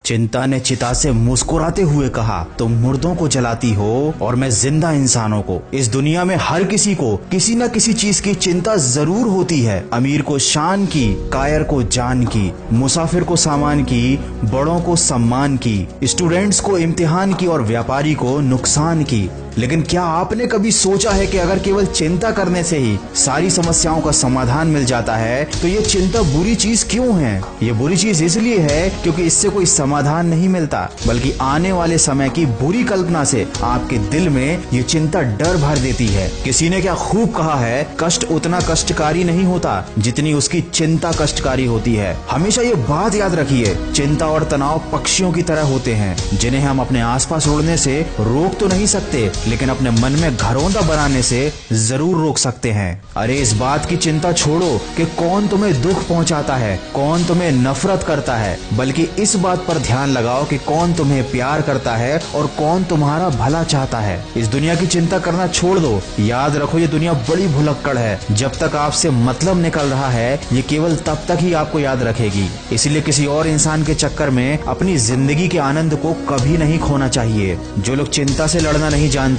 चिंता ने चिता से मुस्कुराते हुए कहा, तुम मुर्दों को जलाती हो और मैं जिंदा इंसानों को। इस दुनिया में हर किसी को किसी न किसी चीज की चिंता जरूर होती है। अमीर को शान की, कायर को जान की, मुसाफिर को सामान की, बड़ों को सम्मान की, स्टूडेंट्स को इम्तिहान की और व्यापारी को नुकसान की। लेकिन क्या आपने कभी सोचा है कि अगर केवल चिंता करने से ही सारी समस्याओं का समाधान मिल जाता है तो ये चिंता बुरी चीज क्यों है? ये बुरी चीज इसलिए है क्योंकि इससे कोई समाधान नहीं मिलता, बल्कि आने वाले समय की बुरी कल्पना से आपके दिल में ये चिंता डर भर देती है। किसी ने क्या खूब कहा है, कष्ट उतना कष्टकारी नहीं होता जितनी उसकी चिंता कष्टकारी होती है। हमेशा ये बात याद रखिए, चिंता और तनाव पक्षियों की तरह होते हैं जिन्हें हम अपने आसपास उड़ने से रोक तो नहीं सकते, लेकिन अपने मन में घरौंदा बनाने से जरूर रोक सकते हैं। अरे इस बात की चिंता छोड़ो कि कौन तुम्हें दुख पहुंचाता है, कौन तुम्हें नफरत करता है, बल्कि इस बात पर ध्यान लगाओ कि कौन तुम्हें प्यार करता है और कौन तुम्हारा भला चाहता है। इस दुनिया की चिंता करना छोड़ दो। याद रखो, ये दुनिया बड़ी भुलक्कड़ है। जब तक आपसे मतलब निकल रहा है, ये केवल तब तक ही आपको याद रखेगी। इसलिए किसी और इंसान के चक्कर में अपनी जिंदगी के आनंद को कभी नहीं खोना चाहिए। जो लोग चिंता से लड़ना नहीं जानते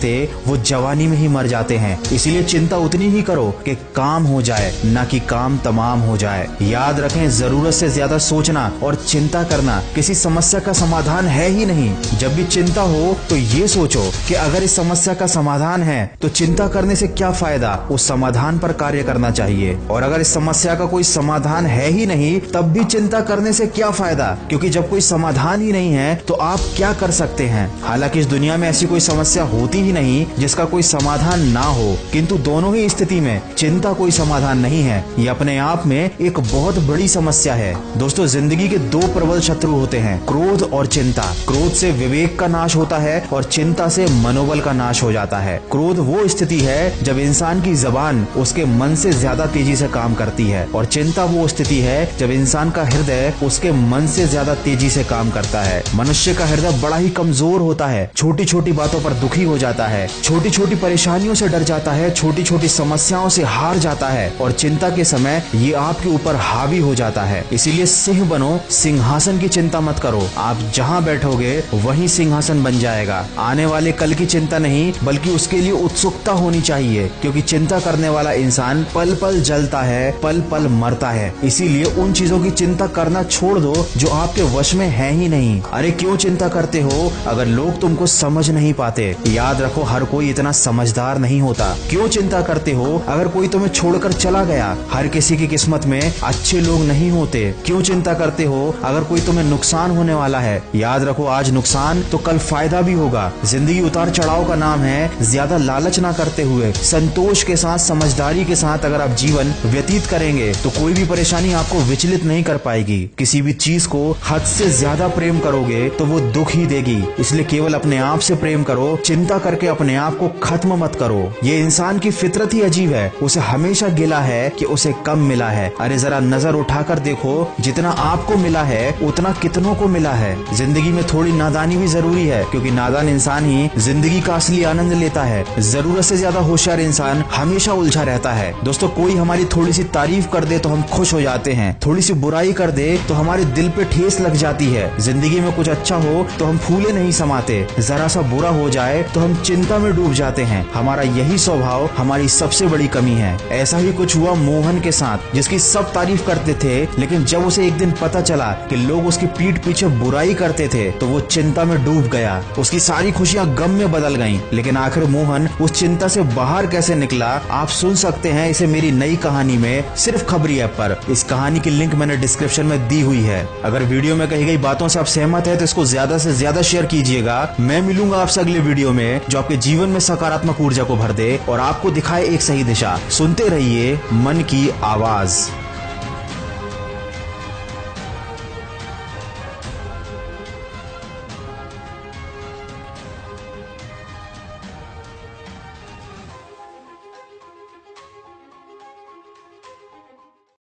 वो जवानी में ही मर जाते हैं। इसलिए चिंता उतनी ही करो कि काम हो जाए, न कि काम तमाम हो जाए। याद रखें, जरूरत से ज्यादा सोचना और चिंता करना किसी समस्या का समाधान है ही नहीं। जब भी चिंता हो तो ये सोचो कि अगर इस समस्या का समाधान है तो चिंता करने से क्या फायदा, उस समाधान पर कार्य करना चाहिए। और अगर इस समस्या का कोई समाधान है ही नहीं तब भी चिंता करने से क्या फायदा, क्योंकि जब कोई समाधान ही नहीं है तो आप क्या कर सकते हैं। हालांकि इस दुनिया में ऐसी कोई समस्या होती ही नहीं जिसका कोई समाधान ना हो, किंतु दोनों ही स्थिति में चिंता कोई समाधान नहीं है। ये अपने आप में एक बहुत बड़ी समस्या है। दोस्तों, जिंदगी के दो प्रबल शत्रु होते हैं, क्रोध और चिंता। क्रोध से विवेक का नाश होता है और चिंता से मनोबल का नाश हो जाता है। क्रोध वो स्थिति है जब इंसान की जबान उसके मन से ज्यादा तेजी से काम करती है, और चिंता वो स्थिति है जब इंसान का हृदय उसके मन से ज्यादा तेजी से काम करता है। मनुष्य का हृदय बड़ा ही कमजोर होता है, छोटी छोटी बातों पर दुखी हो जाता है, छोटी छोटी परेशानियों से डर जाता है, छोटी छोटी समस्याओं से हार जाता है, और चिंता के समय ये आपके ऊपर हावी हो जाता है। इसीलिए सिंह बनो, सिंहासन की चिंता मत करो। आप जहाँ बैठोगे वहीं सिंहासन बन जाएगा। आने वाले कल की चिंता नहीं, बल्कि उसके लिए उत्सुकता होनी चाहिए, क्योंकि चिंता करने वाला इंसान पल पल जलता है, पल पल मरता है। इसीलिए उन चीजों की चिंता करना छोड़ दो जो आपके वश में है ही नहीं। अरे क्यों चिंता करते हो अगर लोग तुमको समझ नहीं पाते? याद रखो, हर कोई इतना समझदार नहीं होता। क्यों चिंता करते हो अगर कोई तुम्हें छोड़कर चला गया? हर किसी की किस्मत में अच्छे लोग नहीं होते। क्यों चिंता करते हो अगर कोई तुम्हें नुकसान होने वाला है? याद रखो, आज नुकसान तो कल फायदा भी होगा। जिंदगी उतार चढ़ाव का नाम है। ज्यादा लालच ना करते हुए संतोष के साथ, समझदारी के साथ अगर आप जीवन व्यतीत करेंगे तो कोई भी परेशानी आपको विचलित नहीं कर पाएगी। किसी भी चीज को हद से ज्यादा प्रेम करोगे तो वो दुख ही देगी। इसलिए केवल अपने आप से प्रेम करो, चिंता करके अपने आप को खत्म मत करो। ये इंसान की फितरत ही अजीब है, उसे हमेशा गिला है कि उसे कम मिला है। अरे जरा नजर उठाकर देखो, जितना आपको मिला है उतना कितनों को मिला है। जिंदगी में थोड़ी नादानी भी जरूरी है, क्योंकि नादान इंसान ही जिंदगी का असली आनंद लेता है। जरूरत से ज्यादा होशियार इंसान हमेशा उलझा रहता है। दोस्तों, कोई हमारी थोड़ी सी तारीफ कर दे तो हम खुश हो जाते हैं, थोड़ी सी बुराई कर दे तो हमारे दिल पे ठेस लग जाती है। जिंदगी में कुछ अच्छा हो तो हम फूले नहीं समाते, जरा सा बुरा हो जाए तो हम चिंता में डूब जाते हैं। हमारा यही स्वभाव हमारी सबसे बड़ी कमी है। ऐसा ही कुछ हुआ मोहन के साथ, जिसकी सब तारीफ करते थे, लेकिन जब उसे एक दिन पता चला कि लोग उसकी पीठ पीछे बुराई करते थे तो वो चिंता में डूब गया। उसकी सारी खुशियां गम में बदल गईं। लेकिन आखिर मोहन उस चिंता से बाहर कैसे निकला, आप सुन सकते हैं इसे मेरी नई कहानी में, सिर्फ खबरी ऐप पर। इस कहानी की लिंक मैंने डिस्क्रिप्शन में दी हुई है। अगर वीडियो में कही गई बातों से आप सहमत है तो इसको ज्यादा से ज्यादा शेयर कीजिएगा। मैं मिलूंगा आपसे अगले वीडियो में जो आपके जीवन में सकारात्मक ऊर्जा को भर दे और आपको दिखाए एक सही दिशा। सुनते रहिए मन की आवाज।